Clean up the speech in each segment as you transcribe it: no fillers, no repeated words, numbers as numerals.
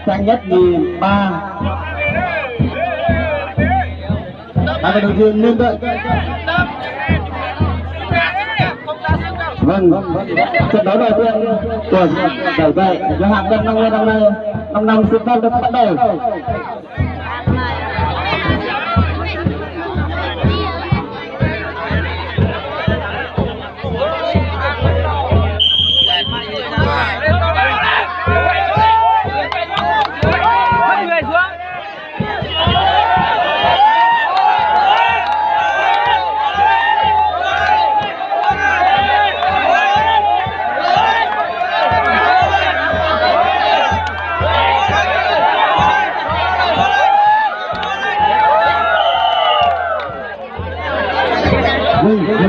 Tranh nhất nhì ba. Hai vận động viên lên đợi. Vâng, trận đấu đầu tiên của giải vệ cho hạng cân 50 năm nay 5 năm xung phong được bắt đầu.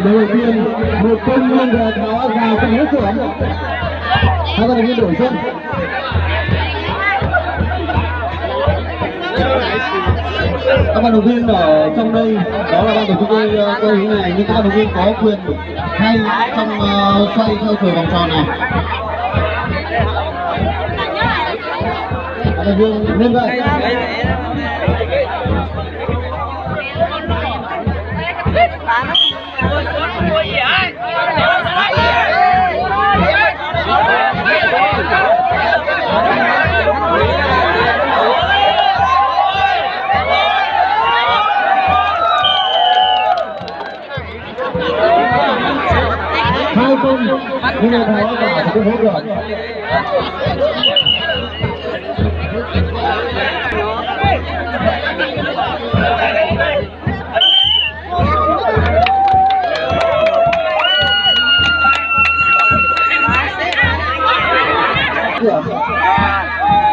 Đầu tiên một công nhân về tháo vào trong hố cửa. Hai vận động viên đổi sân. Các vận động viên ở trong đây đó là ban tổ chức tôi như này, nhưng các vận động viên có quyền thay trong xoay theo chiều vòng tròn này. Vận động viên lên đây. Hai công nhưng mà tháo vào cái hố cửa.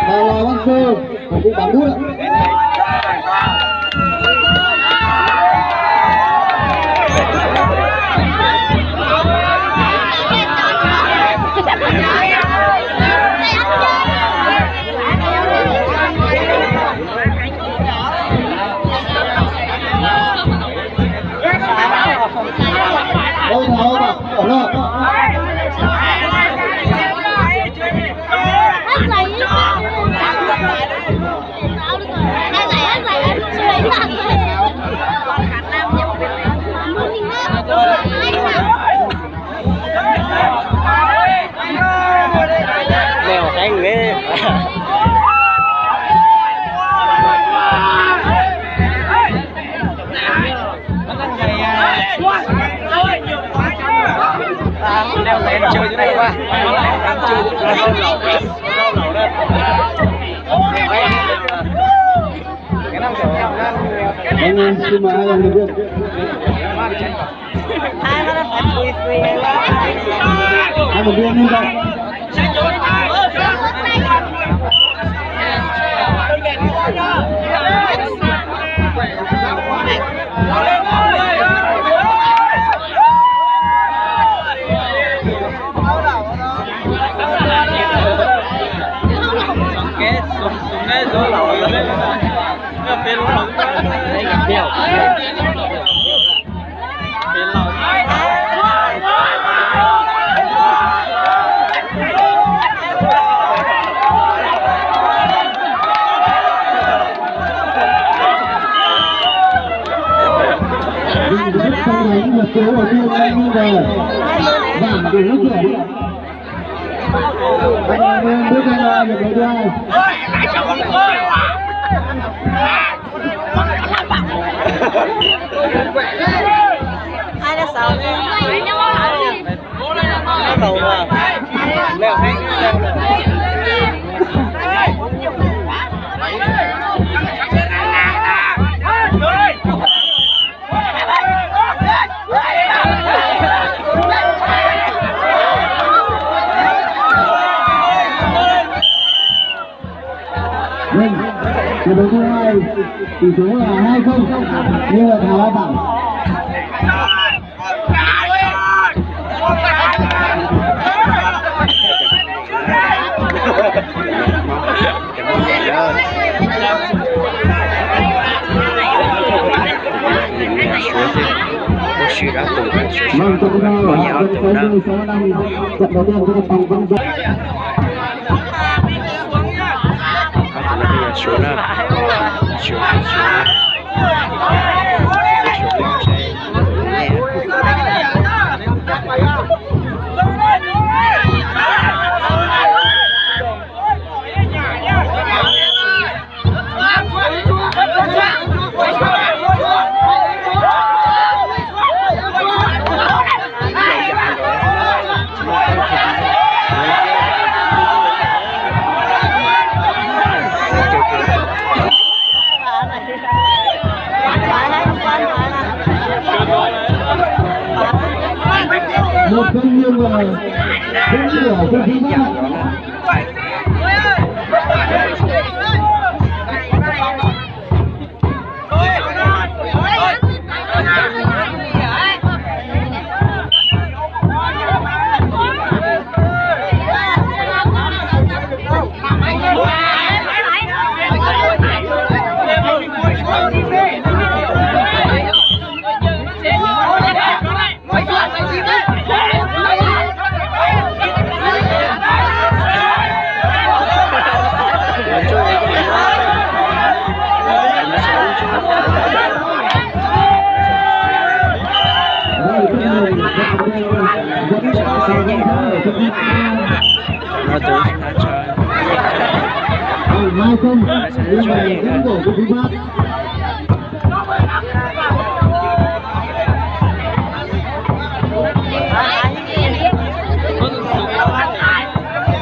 Và là băng cơ của cụ bắn bút ạ. Đâu tháo vào ở đâu. Mèo xanh ghê. Leo xanh chơi dưới đây qua. Đang chơi cái năm rồi. Anh em xin mời hai vận động viên. Hai nó phải quỳ Hai vận động viên lên đây. cái súng này gió lẩu rồi đấy. Cái bên lẩu đây là bèo. Bên lẩu. Rất sang đến một số ở trên đây như về giảm để hỗ trợ. Anh em bước ra được lấy ra. Ai đã sợ nó đầu à leo hay trận đấu thứ hai tỷ số là 2-0 như là thắng bảng. Vâng, chúng ta ở trận 6 năm trận đầu tiên của phòng quân xuống nào xuống một cân nghiêng vào cũng như ở không khí khác. nó tưởng nó chơi Mai không, nhưng mà cũng đổ của chúng ta.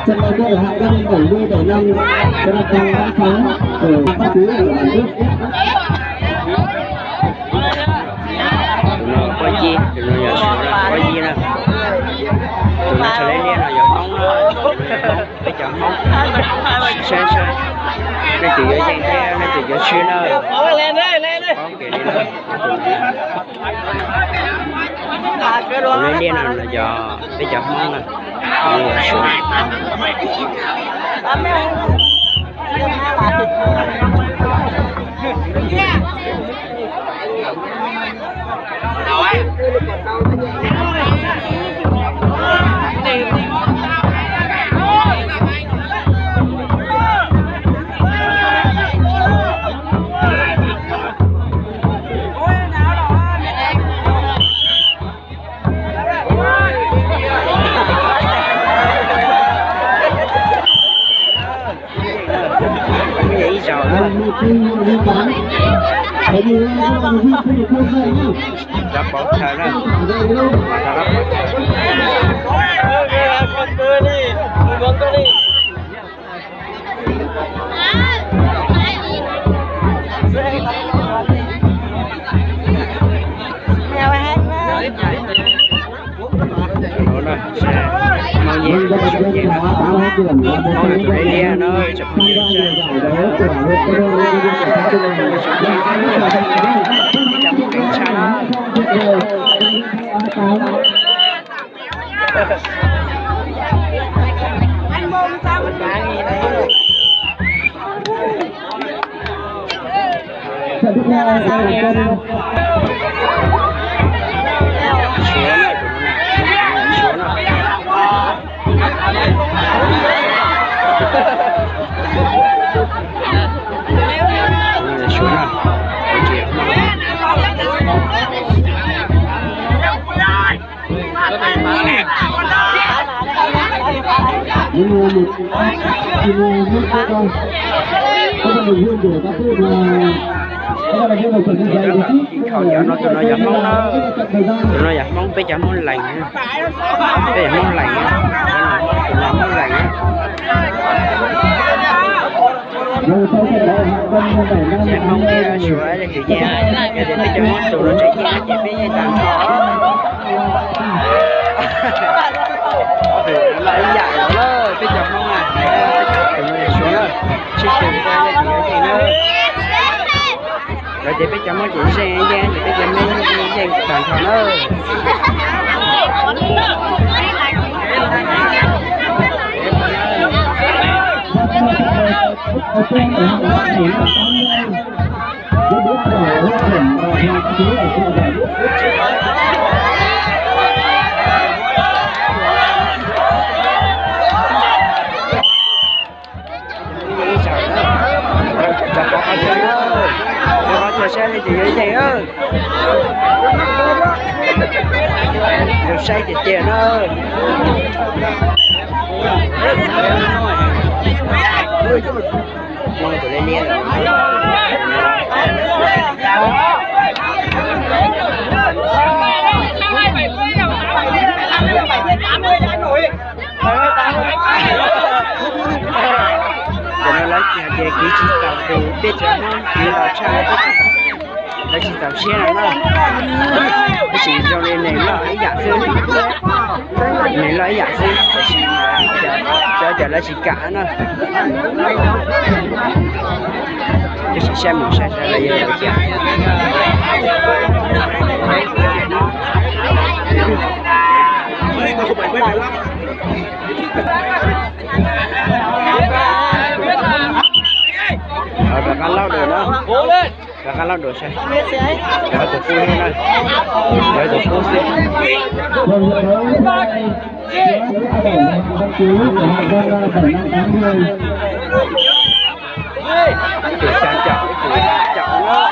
Trận đấu của Hạ Căng 70-75 sẽ là trong bán thắng của các quý ở bản nước. nó có gì thì nó giờ xuống là có gì nè tụi nó sẽ lấy liền là giờ mong bây giờ mong xe nó chỉ ở trên thế nó chỉ ở xuyên ơi lên đi có kiểu đi lên tụi lấy liền là giờ bây giờ mong nè bây giờ xuống Đập bóng thở ra con tôi đi mau nhẹ chụp nhẹ nó tụi đây lia nó chụp nhẹ chụp cảnh sát nó anh mong sao mình bán gì đây nhưng mà một nước các con có một viên của các thứ là các bạn có một phần dày một chút khẩu giờ nó tụi nó dám mong nó tụi nó dám mong bây giờ mong lành bây giờ mong lành tụi nó mong lành sẽ mong cái sửa là kiểu nhà cái để bây giờ mong tụi nó chạy nhà chạy bây giờ tạm khó lại dạy nó đó bây giờ mong à tụi nó xuống rồi chỉ tìm ra là chỉ ở nữa rồi thì bây giờ mong chỉ xe ra thì bây giờ mình dành tạm khó nữa mà xe này thì như vậy ơi được say thì tiền ơi mong tụi lên nha cho nó lấy cái chỉ tàu từ biết cho nó như là cha lấy chỉ tàu xe này mà cái chỉ cho nên này là cái giả sư này là cái giả sư cho lấy chỉ cả nó cái chỉ xem một xe là gì bà con lau đồ nó bà con lau đồ xe để tổ phu lên đây để tổ phu xe để sang chọn chọn nó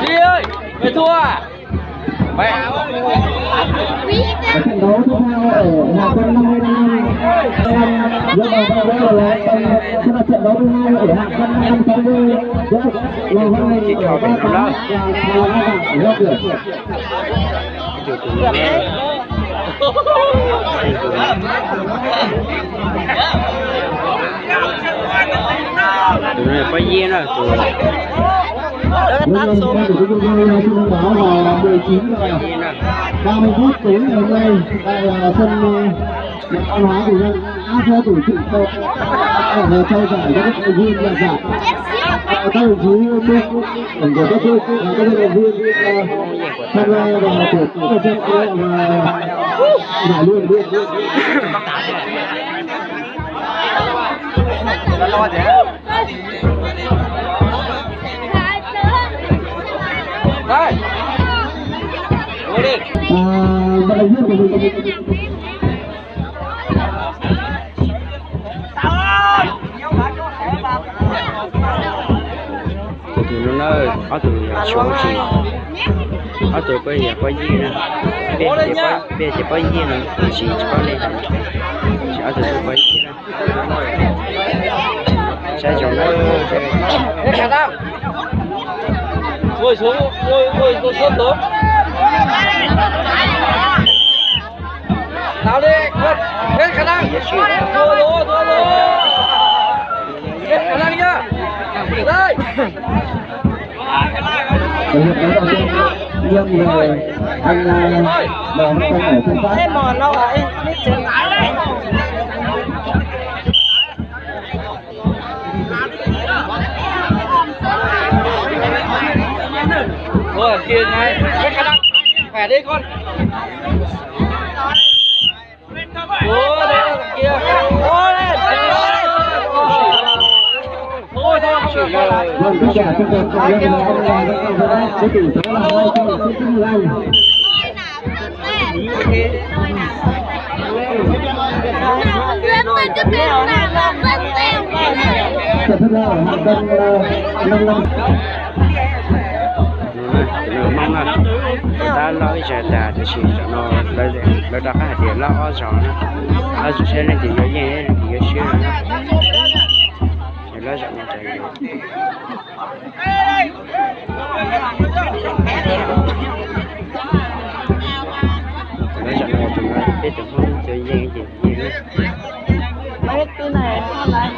Đi ơi, mày thua à? Mày trận đấu tiếp theo ở Hà Quân 50 năm giữa đầu đây là trận đấu thứ hai ở Hà Quân 560 giữa Lò Văn Này ở 38 và Lò Văn Này ở Tuyển. tụi này có duyên rồi tụi Hôm nay của chúng tôi xin báo là 19 giờ 30 phút tối ngày hôm nay tại sân văn hóa thủ đô áp theo tổ chức ở trao giải cho các thành viên là giải các đồng chí tổng của các đội và các vận động viên tham gia vào cuộc các trận và giải luôn đây. Vô đi. Vận động viên của mình tụi nó ở tụi số gì ở tụi bây giờ có gì nè bây giờ có gì nè chỉ có lên ở tụi có gì nè sẽ chọn nó Khả năng. Ngồi xuống xuống tốt. Nào đi, hết khả năng. Thua lỗ. Hết khả năng nhá. Đây. Liêm về anh đón không ở trên phát. Thế mòn đâu vậy? Biết chưa? Thôi kia này, hết khả năng. Khỏe đi con. Ủa đây là kia. Ủa đây. Thôi. Vâng, tất cả chúng tôi cùng lên là anh với tỷ số là 2-0. Trận thứ hai ở Hà Đông 5 năm. mong là người ta lo cái trả thì chỉ cho nó lấy đặt cái tiền lo ở chỗ nó chủ xe này thì có gì thì có xe thì lấy cho nó chạy lấy cho nó tụi nó biết được không chơi gì Mấy cái này nó lại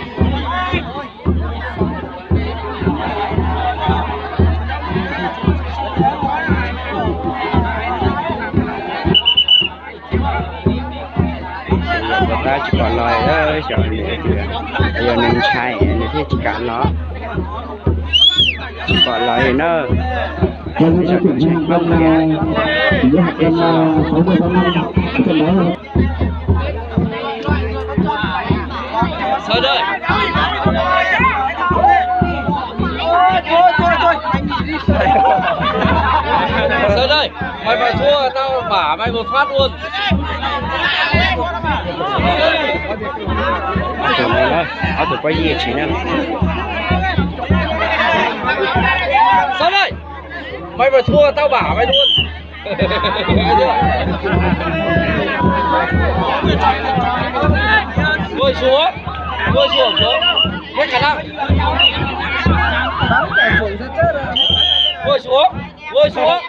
ta chỉ còn lời đó chọn để bây giờ mình xài để thì chỉ cả nó chỉ còn lời nó Vâng, chúng tôi chuyển sang giữa Hà Đông 60 năm trận đấu. bả bay một phát luôn. Tụi mày đó, ở tụi quay gì chị nè. Sao đây? Mày mà thua tao bả mày luôn. Ngồi xuống, xuống. Hết khả năng. Ngồi xuống. Làm sao?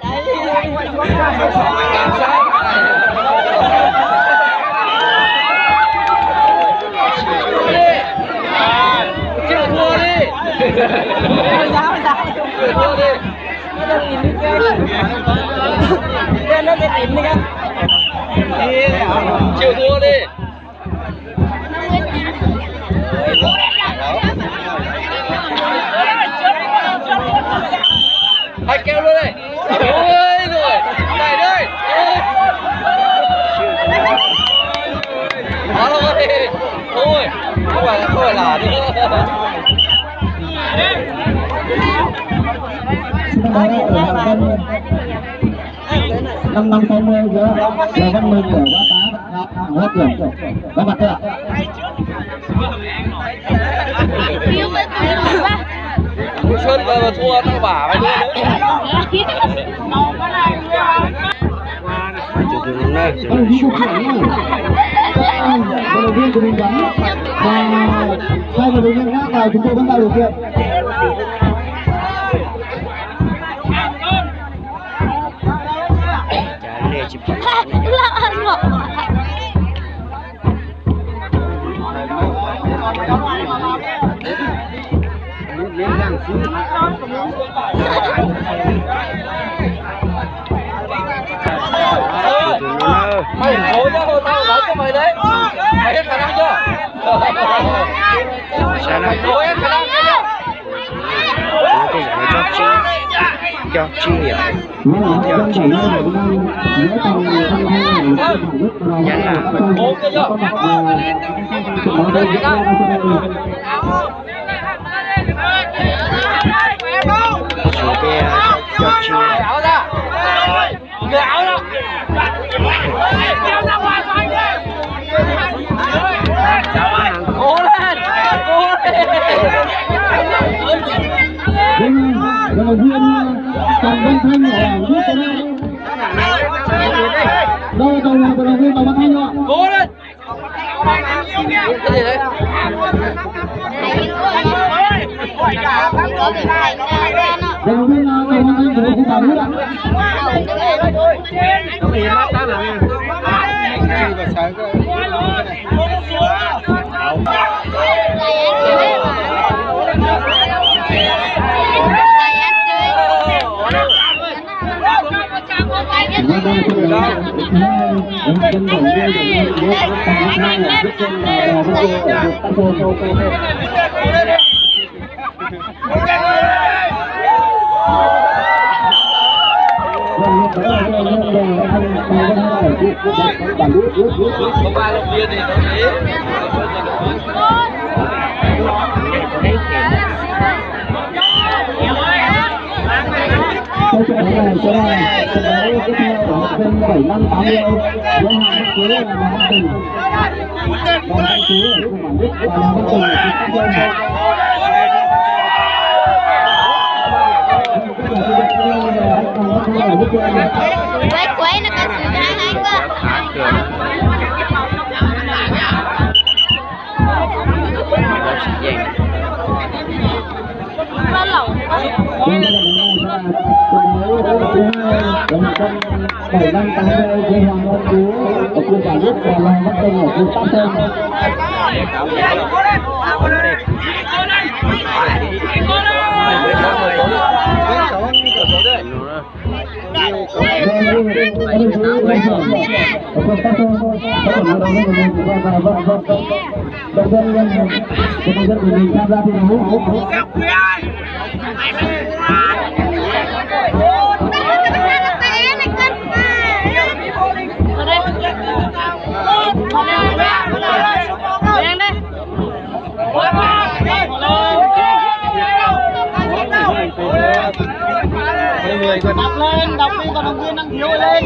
Chịu thua đi. Chịu thua đi. Chịu thua đi. Hãy kéo luôn đây. Ôi rồi. Này đây. Đó rồi. Thôi. Không phải là nữa. Năm 60 giữa là Văn Minh của Bá Tá hết rồi. Có mặt chưa ạ? Sơn mà thua tao bả mày luôn đấy. Anh đi chụp ảnh nhá. Vận động viên của mình bắn và hai vận động viên khác vào chúng tôi vẫn tạo điều kiện. Mày cố nhá, tao nói cho mày đấy. Mày hết khả năng chưa? Mày cố hết khả năng chưa? Cho chi à? Nhắn là Cố chưa chưa? chú kia cho chi Áo ra. Người áo ra. Cố lên. Vận động viên Trần Văn Thanh ở nước Việt Nam. Đâu cầu vận động viên Trần Văn Thanh ạ? Cố lên. Cái gì đấy? Vận động viên Trần Văn Thanh của cả nước ạ. Có ba động viên thì nó thế. Câu chuyện này sẽ là trận đấu tiếp theo của học sinh 7580 với hàng cuối là Văn Tình. Còn hai chú ở khu bản Đức và Văn Tình ở Quay nó có sự ra ngay cơ. Ba lẩu. Bảy năm 80 với Hoàng Ngân Tú ở khu Bản Đức và Hoàng Văn Tình ở khu Bắc Sơn. Dân của mình tham gia thi đấu. Đập lên, đập đi, vận động viên đang thiếu lên.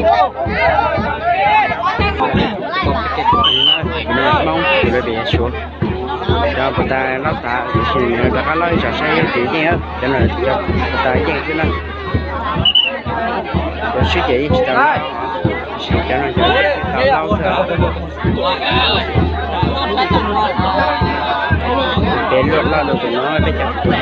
chơi bị xuống cho người ta lót tạ thì người ta có nói cho xe chỉ nhé cho nên cho người ta dễ chứ nó rồi suy nghĩ tao chỉ cho nó tao lâu rồi để luôn lo được tụi nó bây giờ tụi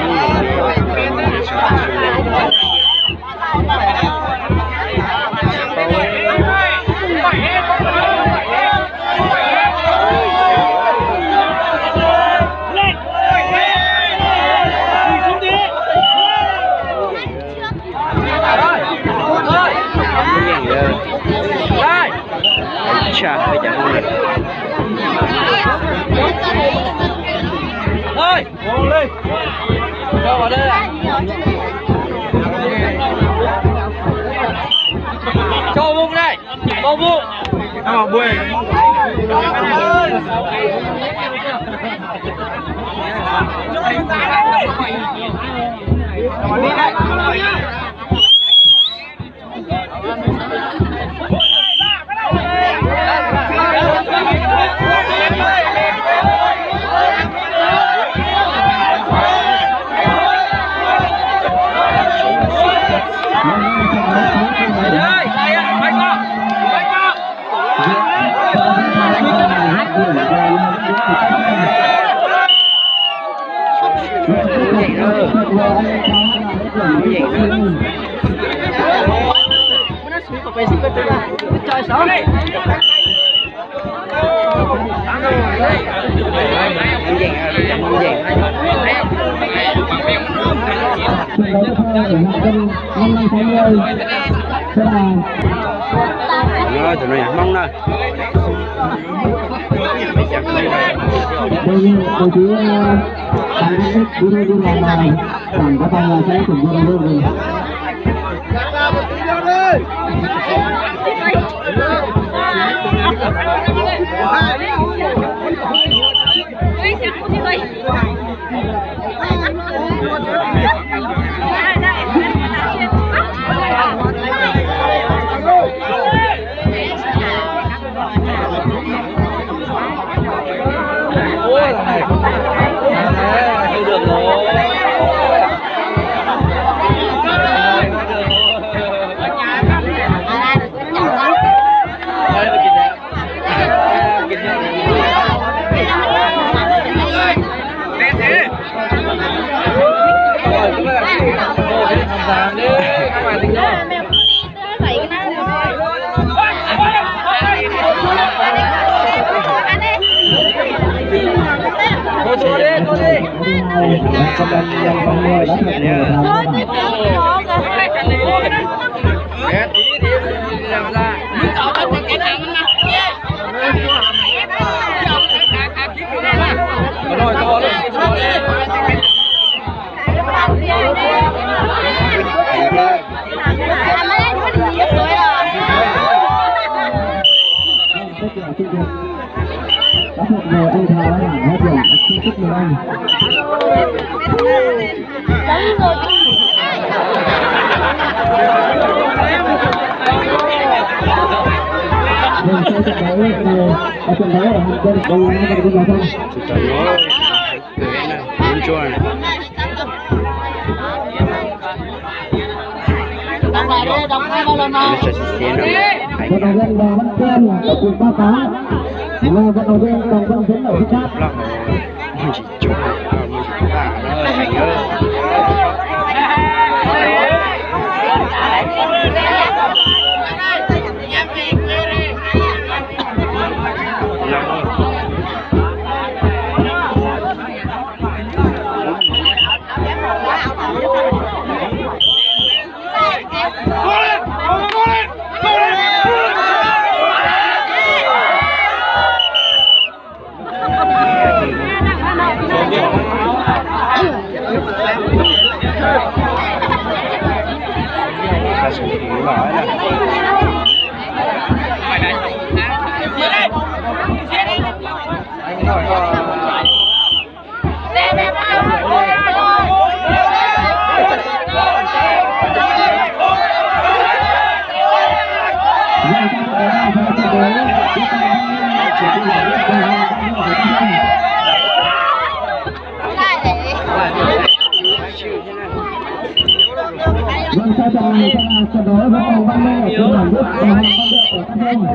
chà bây giờ không được ơi ngồi lên cho vào đây à cho bụng đây cho bụng ăn vào bùi Rồi, tụi nó mong thôi. Đây cô chú bạn đi làm bài chẳng có tay là sẽ cùng đi đâu rồi. Không được rồi. trận đấu với Hoàng Văn Minh ở trên bảng và Hoàng Văn Đệ ở Cát Lâm.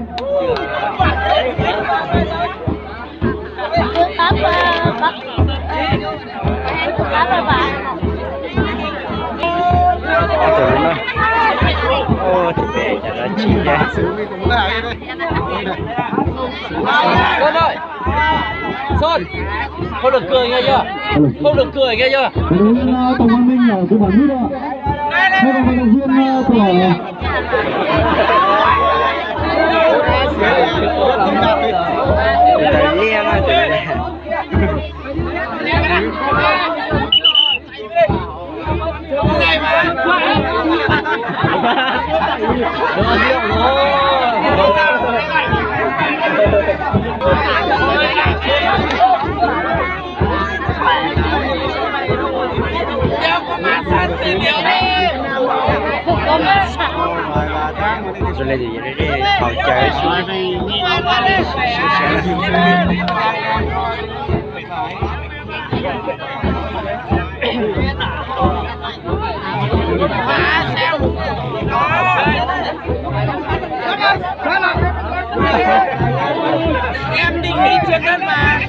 Ô thì về cho nó chi ra. Sơn ơi, Sơn, không được cười nghe chưa? Không được cười nghe chưa? Đến Tùng Văn Minh ở trên bảng nhất ạ. Đây là vận động viên của Tại lia mà từ này. Rồi lại thì đây họ chơi em định nghỉ trên đất mà.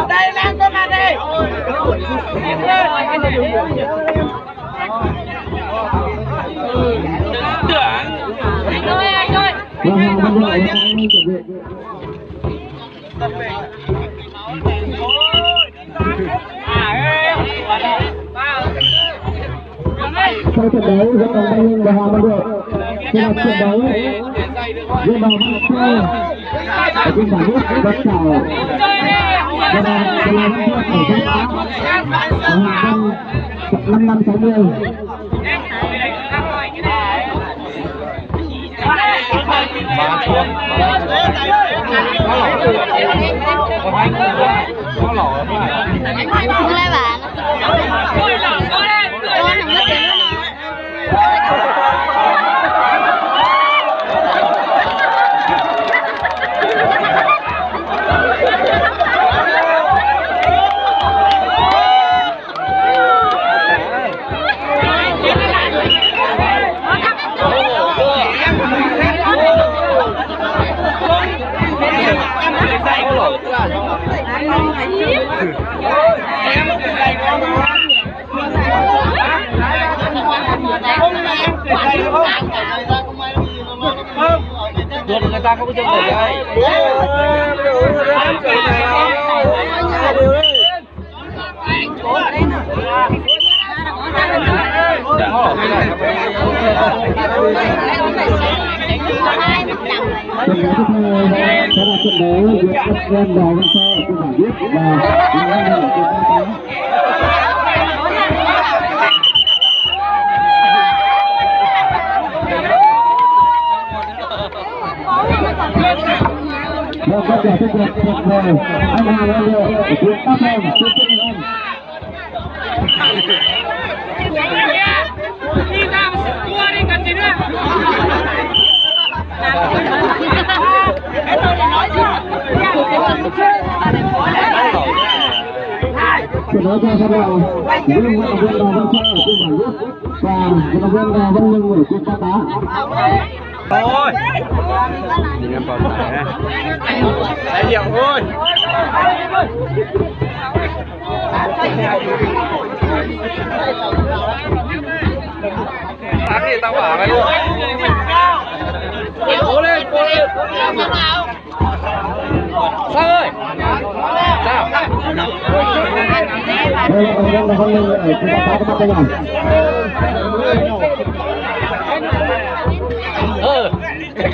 Đây lên cái mặt đi. sau trận đấu giữa Đồng Văn Minh và Hoàng Văn Đệ sẽ là trận đấu giữa Đồng Văn Châu ở trên bảng nhất và Chào và Văn Thiết ở trên bảng và Hoàng Văn 5560. Không lấy bạn. Người ta không có chân để đây. Trận đấu tiếp theo sẽ là trận đấu giữa Tân Đào Văn Sơ ở trên bảng nhất và Hoàng Văn Đệ ở trên bảng tám. Một con trẻ tuyệt vời, anh Hoàng Văn Đệ ở trên Cát Lâm, trên Tuyên Lâm. Trận đấu theo sau đầu giữa vận động viên Đào Văn Sơ ở trên bảng nhất và vận động viên Đào Văn Minh ở trên Cát Đá. Thôi. Đi lên bóng lại ha. Đại hiệu thôi. Thắng thì tao bảo mày luôn. Cố lên, cố lên. Sao ơi? Sao? Đây là vận động viên Đào Văn Minh ở trên Cát Đá của Bắc Ninh.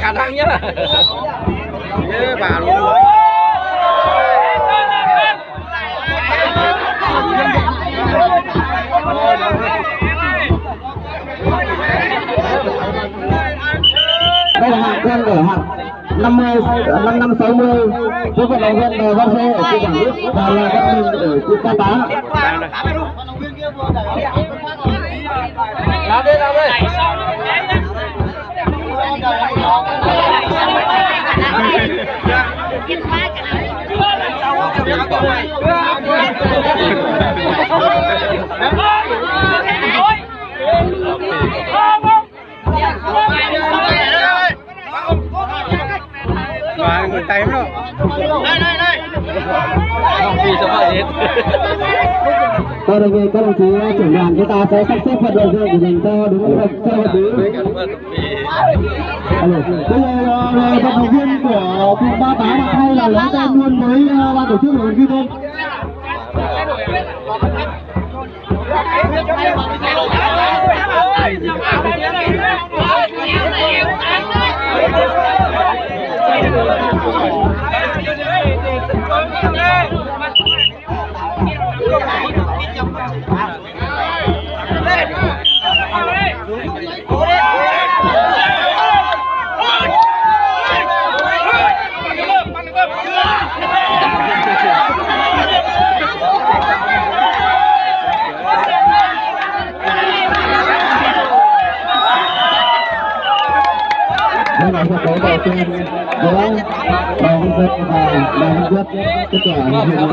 Khả năng nhất là bà luôn. Đây là hạng cân ở hạng 5560 với vận động viên Đào Văn Sơ ở trên bảng nhất và Đào Văn Minh ở trên Cát Đá. Làm đi. Và người tay đó. Vì sao vậy? Và đặc biệt các đồng chí trưởng đoàn chúng ta sẽ sắp xếp vận động viên của mình cho đúng luật cho hợp lý. Bây giờ vận động viên của cụm 38 hay là lấy tên luôn với ban tổ chức của ghi không? Đây là một cái đầu tiên giữa đoàn dân và đoàn dân tất cả những người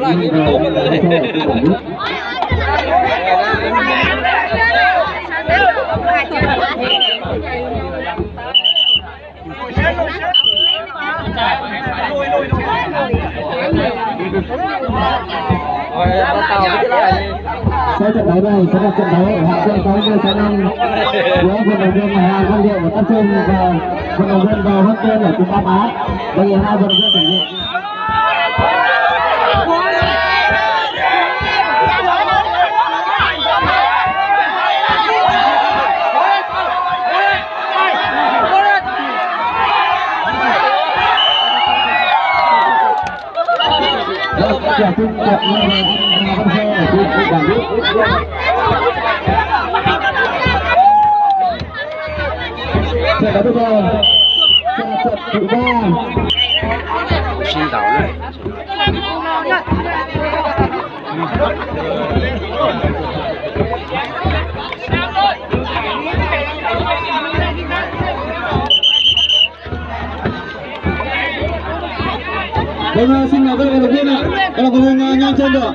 sau trận đấu này sẽ là trận đấu ở hạng cân 60/5 giữa vận động viên Hà Văn Liệu của Tân Sơn và vận động viên Đào Văn Tuyên ở cụm 38. Đây là hai vận động viên thể hiện. Trả chung trận Hà Văn Sơ ở cụm Quảng Đức. Trận đấu tiếp theo sẽ là trận thứ 3. Xin tàu đấy. Vâng, xin mời các vận động viên ạ. Các vận động viên nhanh chân được.